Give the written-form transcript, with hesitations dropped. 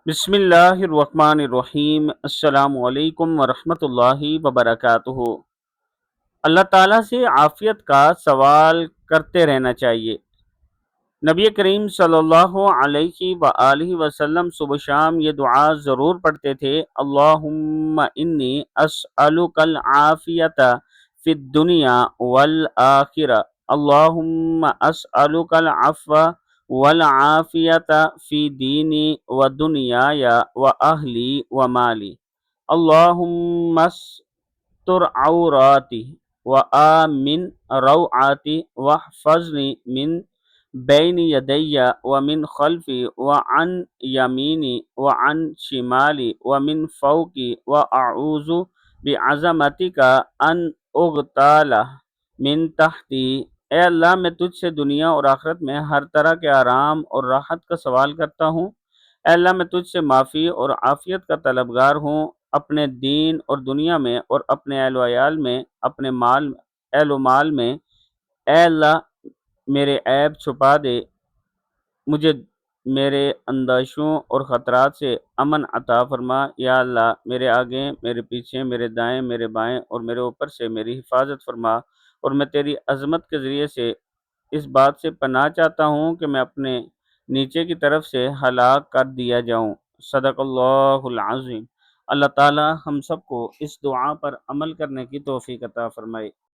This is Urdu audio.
بسم اللہ الرحمن الرحیم۔ السلام علیکم ورحمۃ اللہ وبرکاتہ۔ اللہ تعالیٰ سے عافیت کا سوال کرتے رہنا چاہیے۔ نبی کریم صلی اللہ علیہ وآلہ وسلم صبح شام یہ دعا ضرور پڑھتے تھے، اللہم انی اسألک العافیت فی الدنیا والآخرہ، اللہم اسألک العفو والعافیت فی دینی و دنیای و اہلی و مالی، اللہم استر عوراتی و آمن روعاتی واحفظنی من بین یدی ومن خلفی وعن یمینی وعن شمالی ومن فوقی واعوذ بعظمتک ان اغتال من تحتی۔ اے اللہ، میں تجھ سے دنیا اور آخرت میں ہر طرح کے آرام اور راحت کا سوال کرتا ہوں۔ اے اللہ، میں تجھ سے معافی اور عافیت کا طلبگار ہوں، اپنے دین اور دنیا میں اور اپنے اہل و عیال میں، اپنے اہل و مال میں۔ اے اللہ، میرے عیب چھپا دے، مجھے میرے اندیشوں اور خطرات سے امن عطا فرما۔ یا اللہ، میرے آگے، میرے پیچھے، میرے دائیں، میرے بائیں اور میرے اوپر سے میری حفاظت فرما، اور میں تیری عظمت کے ذریعے سے اس بات سے پناہ چاہتا ہوں کہ میں اپنے نیچے کی طرف سے ہلاک کر دیا جاؤں۔ صدق اللہ العظیم۔ اللہ تعالی ہم سب کو اس دعا پر عمل کرنے کی توفیق عطا فرمائے۔